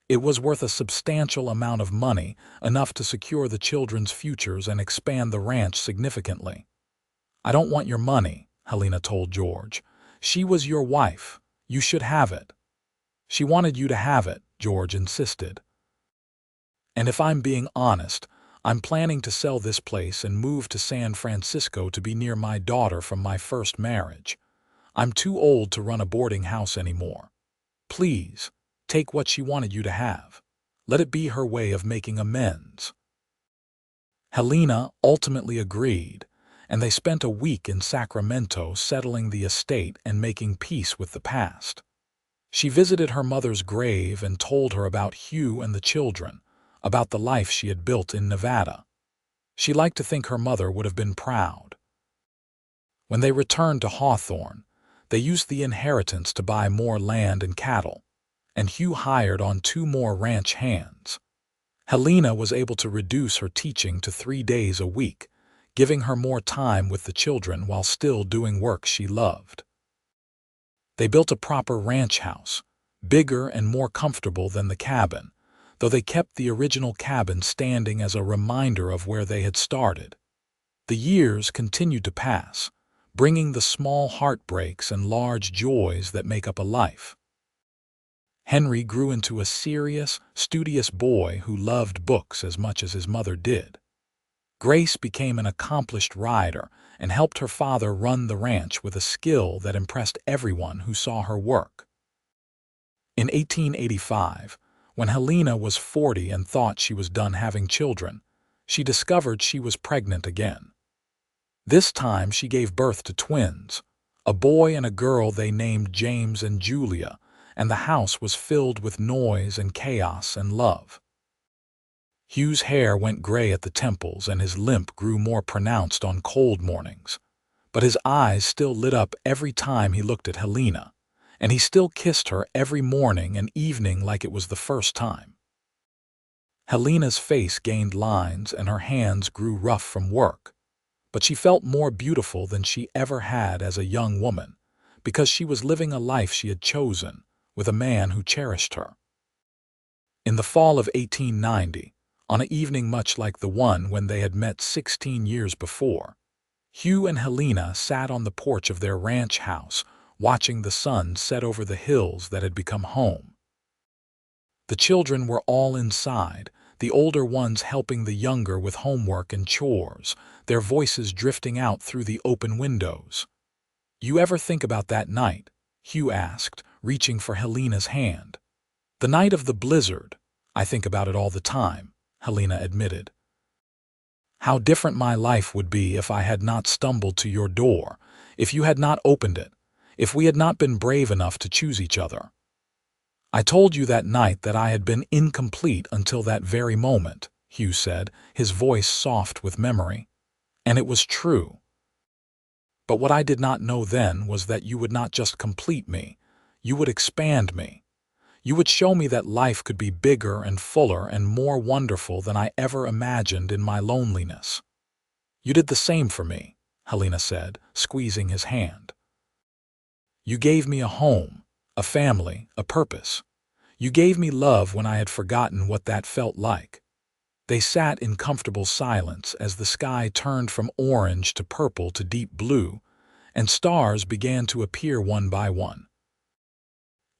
[SPEAKER 1] It was worth a substantial amount of money, enough to secure the children's futures and expand the ranch significantly. "I don't want your money," Helena told George. "She was your wife. You should have it." "She wanted you to have it," George insisted. "And if I'm being honest, I'm planning to sell this place and move to San Francisco to be near my daughter from my first marriage. I'm too old to run a boarding house anymore. Please, take what she wanted you to have. Let it be her way of making amends." Helena ultimately agreed, and they spent a week in Sacramento settling the estate and making peace with the past. She visited her mother's grave and told her about Hugh and the children, about the life she had built in Nevada. She liked to think her mother would have been proud. When they returned to Hawthorne, they used the inheritance to buy more land and cattle, and Hugh hired on 2 more ranch hands. Helena was able to reduce her teaching to 3 days a week, giving her more time with the children while still doing work she loved. They built a proper ranch house, bigger and more comfortable than the cabin, though they kept the original cabin standing as a reminder of where they had started. The years continued to pass, bringing the small heartbreaks and large joys that make up a life. Henry grew into a serious, studious boy who loved books as much as his mother did. Grace became an accomplished rider and helped her father run the ranch with a skill that impressed everyone who saw her work. In 1885, when Helena was 40 and thought she was done having children, she discovered she was pregnant again. This time she gave birth to twins, a boy and a girl they named James and Julia, and the house was filled with noise and chaos and love. Hugh's hair went gray at the temples and his limp grew more pronounced on cold mornings, but his eyes still lit up every time he looked at Helena, and he still kissed her every morning and evening like it was the first time. Helena's face gained lines and her hands grew rough from work, but she felt more beautiful than she ever had as a young woman, because she was living a life she had chosen, with a man who cherished her. In the fall of 1890, on an evening much like the one when they had met 16 years before, Hugh and Helena sat on the porch of their ranch house, watching the sun set over the hills that had become home. The children were all inside, the older ones helping the younger with homework and chores, their voices drifting out through the open windows. "You ever think about that night?" Hugh asked, reaching for Helena's hand. "The night of the blizzard. I think about it all the time," Helena admitted. "How different my life would be if I had not stumbled to your door, if you had not opened it, if we had not been brave enough to choose each other. I told you that night that I had been incomplete until that very moment," Hugh said, his voice soft with memory. "And it was true. But what I did not know then was that you would not just complete me, you would expand me. You would show me that life could be bigger and fuller and more wonderful than I ever imagined in my loneliness. You did the same for me," Helena said, squeezing his hand. "You gave me a home, a family, a purpose. You gave me love when I had forgotten what that felt like." They sat in comfortable silence as the sky turned from orange to purple to deep blue, and stars began to appear one by one.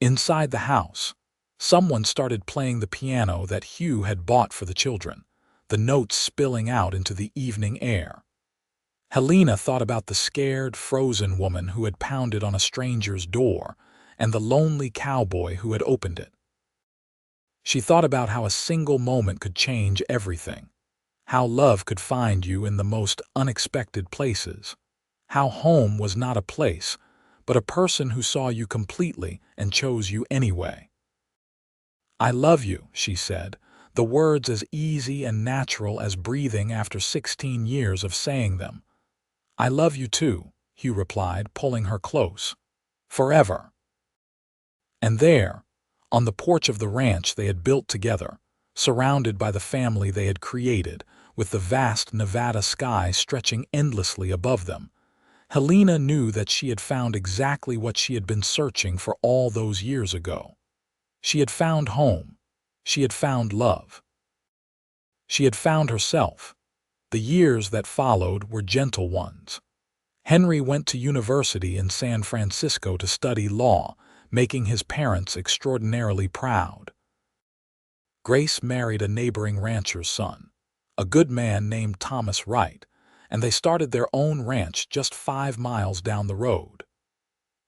[SPEAKER 1] Inside the house, someone started playing the piano that Hugh had bought for the children, the notes spilling out into the evening air. Helena thought about the scared, frozen woman who had pounded on a stranger's door, and the lonely cowboy who had opened it. She thought about how a single moment could change everything, how love could find you in the most unexpected places, how home was not a place, but a person who saw you completely and chose you anyway. "I love you," she said, the words as easy and natural as breathing after 16 years of saying them. "I love you too," Hugh replied, pulling her close. forever. And there, on the porch of the ranch they had built together, surrounded by the family they had created, with the vast Nevada sky stretching endlessly above them, Helena knew that she had found exactly what she had been searching for all those years ago. She had found home. She had found love. She had found herself. The years that followed were gentle ones. Henry went to university in San Francisco to study law, making his parents extraordinarily proud. Grace married a neighboring rancher's son, a good man named Thomas Wright, and they started their own ranch just 5 miles down the road.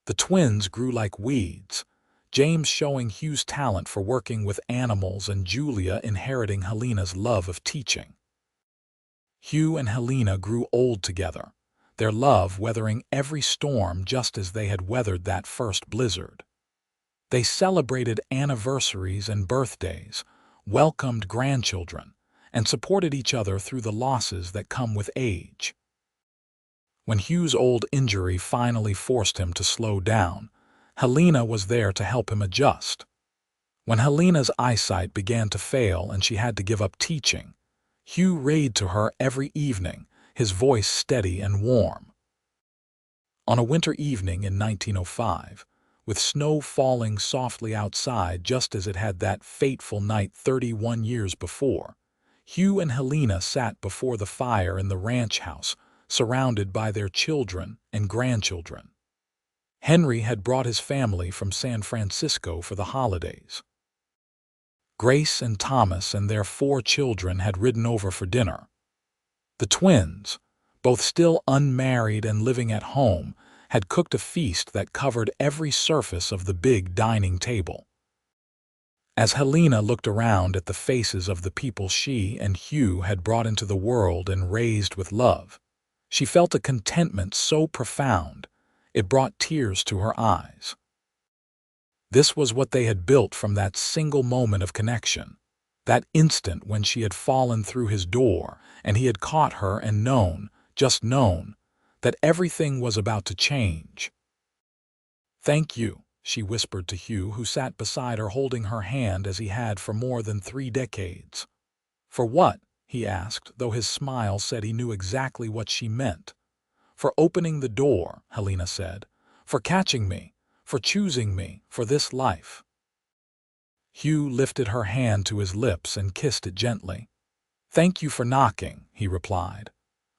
[SPEAKER 1] The twins grew like weeds, James showing Hugh's talent for working with animals and Julia inheriting Helena's love of teaching. Hugh and Helena grew old together, their love weathering every storm just as they had weathered that first blizzard. They celebrated anniversaries and birthdays, welcomed grandchildren, and supported each other through the losses that come with age. When Hugh's old injury finally forced him to slow down, Helena was there to help him adjust. When Helena's eyesight began to fail and she had to give up teaching, Hugh rode to her every evening, his voice steady and warm. On a winter evening in 1905, with snow falling softly outside just as it had that fateful night 31 years before, Hugh and Helena sat before the fire in the ranch house, surrounded by their children and grandchildren. Henry had brought his family from San Francisco for the holidays. Grace and Thomas and their 4 children had ridden over for dinner. The twins, both still unmarried and living at home, had cooked a feast that covered every surface of the big dining table. As Helena looked around at the faces of the people she and Hugh had brought into the world and raised with love, she felt a contentment so profound it brought tears to her eyes. This was what they had built from that single moment of connection, that instant when she had fallen through his door and he had caught her and known, just known, that everything was about to change. "Thank you," she whispered to Hugh, who sat beside her holding her hand as he had for more than 3 decades. "For what?" he asked, though his smile said he knew exactly what she meant. "For opening the door," Helena said. "For catching me, for choosing me, for this life." Hugh lifted her hand to his lips and kissed it gently. "Thank you for knocking," he replied.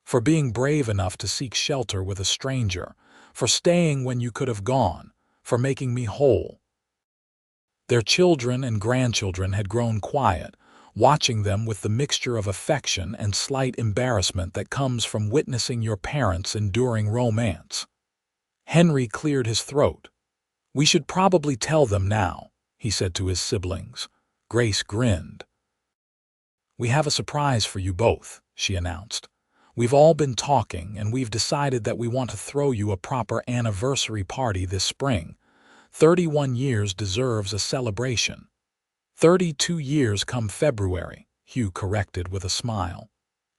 [SPEAKER 1] "For being brave enough to seek shelter with a stranger, for staying when you could have gone, for making me whole." Their children and grandchildren had grown quiet, watching them with the mixture of affection and slight embarrassment that comes from witnessing your parents' enduring romance. Henry cleared his throat. "We should probably tell them now," he said to his siblings. Grace grinned. "We have a surprise for you both," she announced. "We've all been talking, and we've decided that we want to throw you a proper anniversary party this spring. 31 years deserves a celebration." 32 years come February, Hugh corrected with a smile.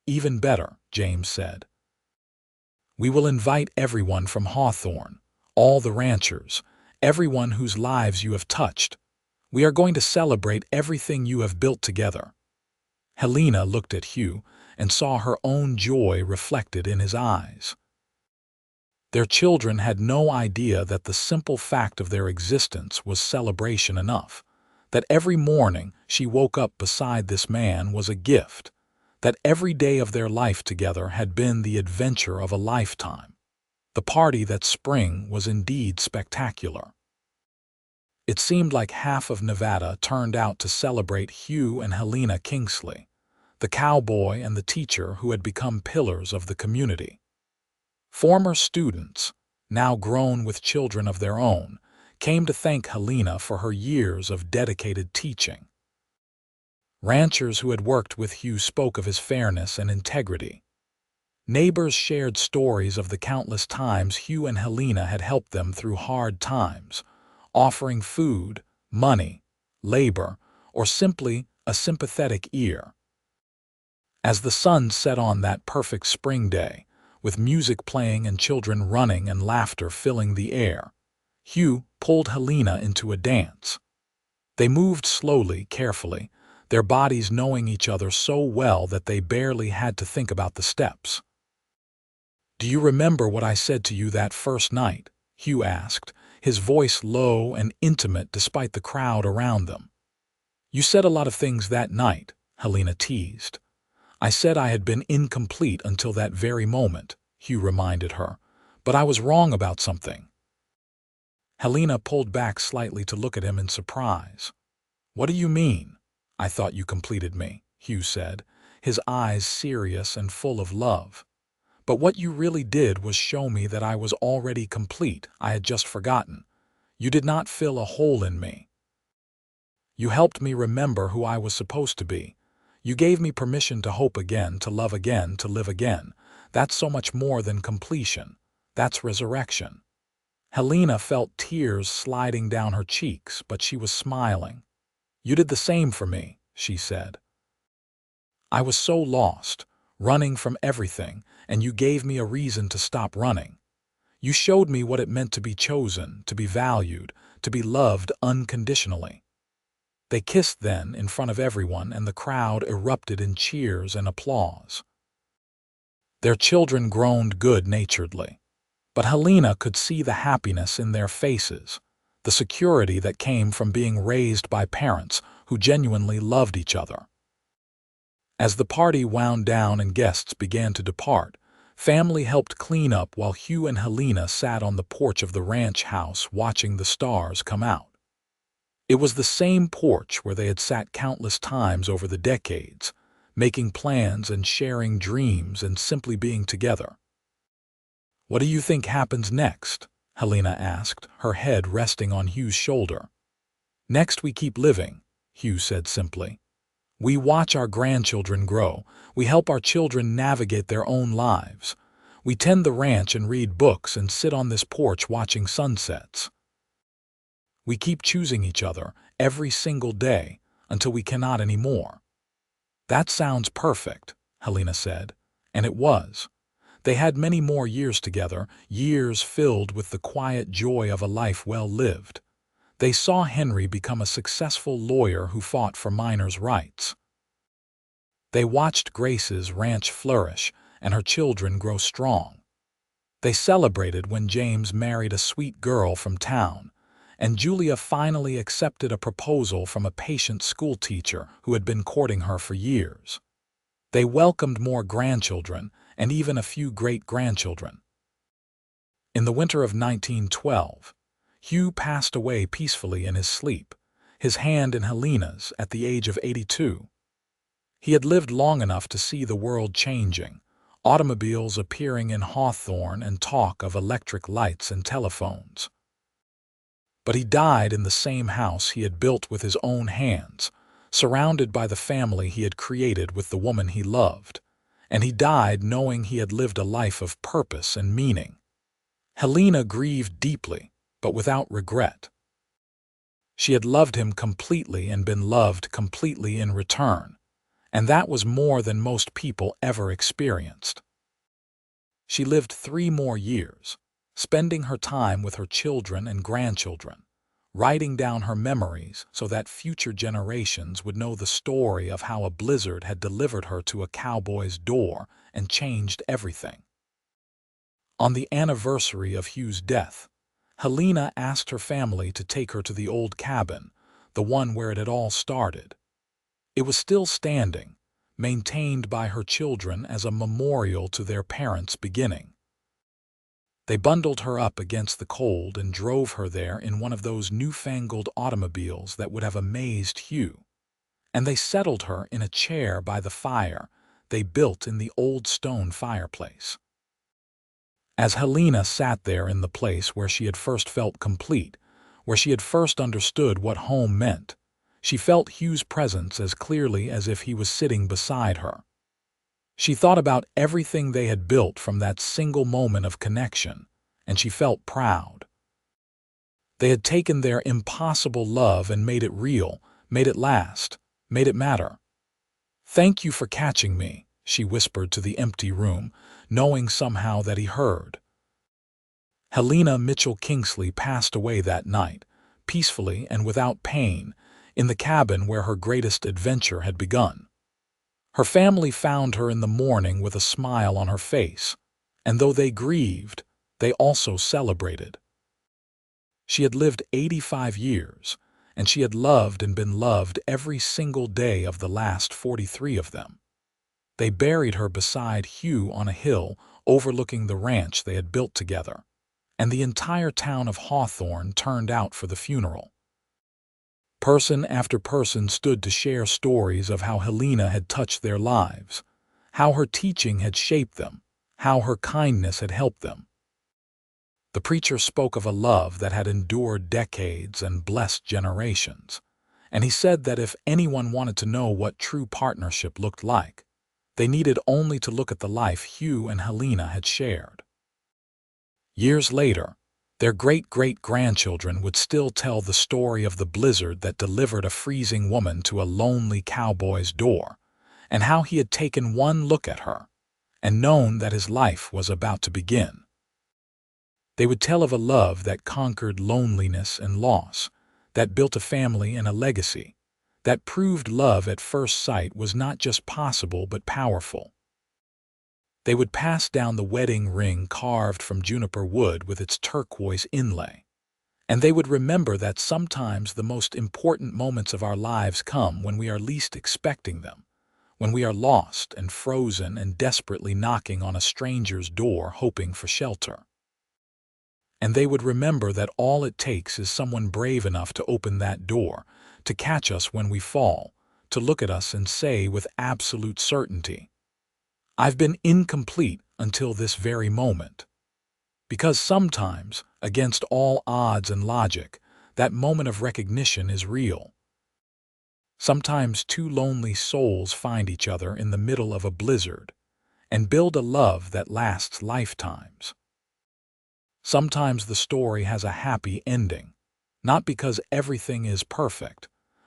[SPEAKER 1] "Even better," James said. "We will invite everyone from Hawthorne, all the ranchers, everyone whose lives you have touched. We are going to celebrate everything you have built together." Helena looked at Hugh and saw her own joy reflected in his eyes. Their children had no idea that the simple fact of their existence was celebration enough, that every morning she woke up beside this man was a gift, that every day of their life together had been the adventure of a lifetime. The party that spring was indeed spectacular. It seemed like half of Nevada turned out to celebrate Hugh and Helena Kingsley, the cowboy and the teacher who had become pillars of the community. Former students, now grown with children of their own, came to thank Helena for her years of dedicated teaching. Ranchers who had worked with Hugh spoke of his fairness and integrity. Neighbors shared stories of the countless times Hugh and Helena had helped them through hard times, offering food, money, labor, or simply a sympathetic ear. As the sun set on that perfect spring day, with music playing and children running and laughter filling the air, Hugh pulled Helena into a dance. They moved slowly, carefully, their bodies knowing each other so well that they barely had to think about the steps. "Do you remember what I said to you that first night?" Hugh asked, his voice low and intimate despite the crowd around them. "You said a lot of things that night," Helena teased. "I said I had been incomplete until that very moment," Hugh reminded her, "but I was wrong about something." Helena pulled back slightly to look at him in surprise. "What do you mean?" "I thought you completed me," Hugh said, his eyes serious and full of love. "But what you really did was show me that I was already complete. I had just forgotten. You did not fill a hole in me. You helped me remember who I was supposed to be. You gave me permission to hope again, to love again, to live again. That's so much more than completion. That's resurrection." Helena felt tears sliding down her cheeks, but she was smiling. "You did the same for me," she said. "I was so lost, running from everything, and you gave me a reason to stop running. You showed me what it meant to be chosen, to be valued, to be loved unconditionally." They kissed then in front of everyone, and the crowd erupted in cheers and applause. Their children groaned good-naturedly, but Helena could see the happiness in their faces, the security that came from being raised by parents who genuinely loved each other. As the party wound down and guests began to depart, family helped clean up while Hugh and Helena sat on the porch of the ranch house watching the stars come out. It was the same porch where they had sat countless times over the decades, making plans and sharing dreams and simply being together. "What do you think happens next?" Helena asked, her head resting on Hugh's shoulder. "Next we keep living," Hugh said simply. "We watch our grandchildren grow. We help our children navigate their own lives. We tend the ranch and read books and sit on this porch watching sunsets. We keep choosing each other every single day until we cannot anymore." "That sounds perfect," Helena said, and it was. They had many more years together, years filled with the quiet joy of a life well lived. They saw Henry become a successful lawyer who fought for miners' rights. They watched Grace's ranch flourish and her children grow strong. They celebrated when James married a sweet girl from town, and Julia finally accepted a proposal from a patient schoolteacher who had been courting her for years. They welcomed more grandchildren and even a few great-grandchildren. In the winter of 1912, Hugh passed away peacefully in his sleep, his hand in Helena's at the age of 82. He had lived long enough to see the world changing, automobiles appearing in Hawthorne and talk of electric lights and telephones. But he died in the same house he had built with his own hands, surrounded by the family he had created with the woman he loved, and he died knowing he had lived a life of purpose and meaning. Helena grieved deeply, but without regret. She had loved him completely and been loved completely in return, and that was more than most people ever experienced. She lived 3 more years, spending her time with her children and grandchildren, writing down her memories so that future generations would know the story of how a blizzard had delivered her to a cowboy's door and changed everything. On the anniversary of Hugh's death, Helena asked her family to take her to the old cabin, the one where it had all started. It was still standing, maintained by her children as a memorial to their parents' beginning. They bundled her up against the cold and drove her there in one of those newfangled automobiles that would have amazed Hugh. And they settled her in a chair by the fire they built in the old stone fireplace. As Helena sat there in the place where she had first felt complete, where she had first understood what home meant, she felt Hugh's presence as clearly as if he was sitting beside her. She thought about everything they had built from that single moment of connection, and she felt proud. They had taken their impossible love and made it real, made it last, made it matter. "Thank you for catching me," she whispered to the empty room, knowing somehow that he heard. Helena Kingsley passed away that night, peacefully and without pain, in the cabin where her greatest adventure had begun. Her family found her in the morning with a smile on her face, and though they grieved, they also celebrated. She had lived 85 years, and she had loved and been loved every single day of the last 43 of them. They buried her beside Hugh on a hill overlooking the ranch they had built together, and the entire town of Hawthorne turned out for the funeral. Person after person stood to share stories of how Helena had touched their lives, how her teaching had shaped them, how her kindness had helped them. The preacher spoke of a love that had endured decades and blessed generations, and he said that if anyone wanted to know what true partnership looked like, they needed only to look at the life Hugh and Helena had shared. Years later, their great-great-grandchildren would still tell the story of the blizzard that delivered a freezing woman to a lonely cowboy's door, and how he had taken one look at her and known that his life was about to begin. They would tell of a love that conquered loneliness and loss, that built a family and a legacy, that proved love at first sight was not just possible but powerful. They would pass down the wedding ring carved from juniper wood with its turquoise inlay, and they would remember that sometimes the most important moments of our lives come when we are least expecting them, when we are lost and frozen and desperately knocking on a stranger's door hoping for shelter. And they would remember that all it takes is someone brave enough to open that door, to catch us when we fall, to look at us and say with absolute certainty, "I've been incomplete until this very moment." Because sometimes, against all odds and logic, that moment of recognition is real. Sometimes two lonely souls find each other in the middle of a blizzard and build a love that lasts lifetimes. Sometimes the story has a happy ending, not because everything is perfect,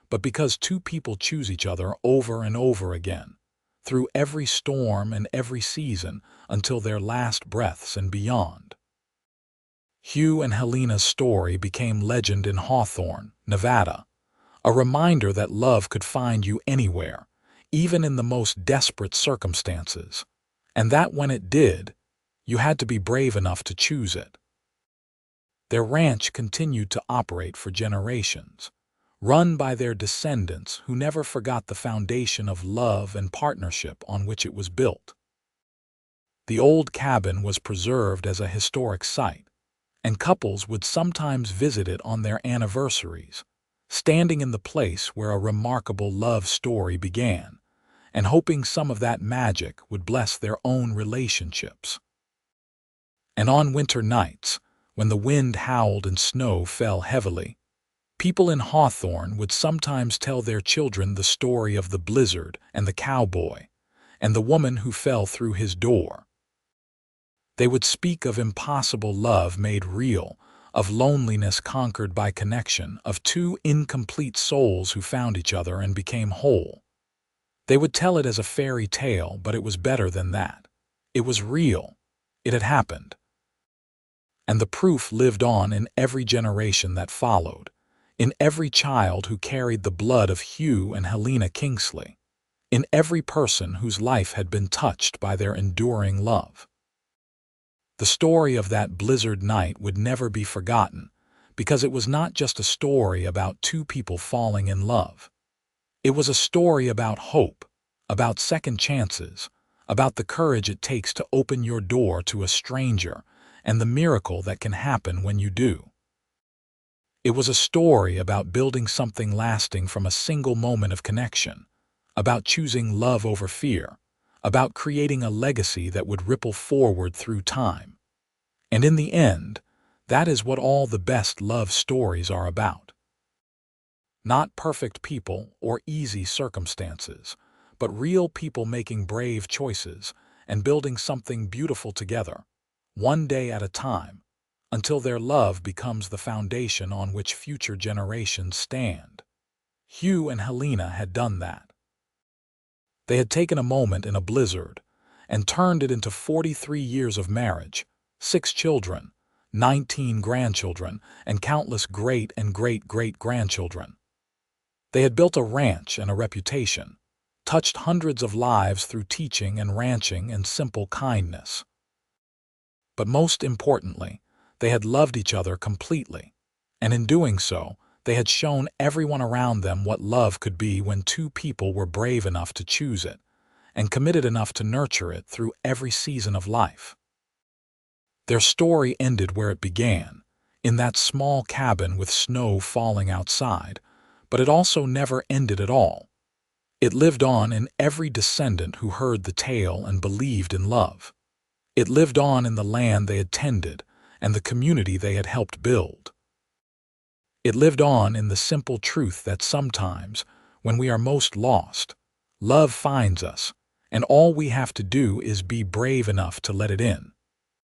[SPEAKER 1] but because two people choose each other over and over again, through every storm and every season until their last breaths and beyond. Hugh and Helena's story became legend in Hawthorne, Nevada, a reminder that love could find you anywhere, even in the most desperate circumstances, and that when it did, you had to be brave enough to choose it. Their ranch continued to operate for generations, run by their descendants who never forgot the foundation of love and partnership on which it was built. The old cabin was preserved as a historic site, and couples would sometimes visit it on their anniversaries, standing in the place where a remarkable love story began, and hoping some of that magic would bless their own relationships. And on winter nights, when the wind howled and snow fell heavily, people in Hawthorne would sometimes tell their children the story of the blizzard and the cowboy, and the woman who fell through his door. They would speak of impossible love made real, of loneliness conquered by connection, of two incomplete souls who found each other and became whole. They would tell it as a fairy tale, but it was better than that. It was real. It had happened. And the proof lived on in every generation that followed, in every child who carried the blood of Hugh and Helena Kingsley, in every person whose life had been touched by their enduring love. The story of that blizzard night would never be forgotten, because it was not just a story about two people falling in love. It was a story about hope, about second chances, about the courage it takes to open your door to a stranger, and the miracle that can happen when you do. It was a story about building something lasting from a single moment of connection, about choosing love over fear, about creating a legacy that would ripple forward through time. And in the end, that is what all the best love stories are about. Not perfect people or easy circumstances, but real people making brave choices and building something beautiful together, one day at a time, until their love becomes the foundation on which future generations stand. Hugh and Helena had done that. They had taken a moment in a blizzard and turned it into 43 years of marriage, 6 children, 19 grandchildren, and countless great and great-great-grandchildren. They had built a ranch and a reputation, touched hundreds of lives through teaching and ranching and simple kindness. But most importantly, they had loved each other completely, and in doing so, they had shown everyone around them what love could be when two people were brave enough to choose it and committed enough to nurture it through every season of life. Their story ended where it began, in that small cabin with snow falling outside, but it also never ended at all. It lived on in every descendant who heard the tale and believed in love. It lived on in the land they had tended and the community they had helped build. It lived on in the simple truth that sometimes, when we are most lost, love finds us, and all we have to do is be brave enough to let it in.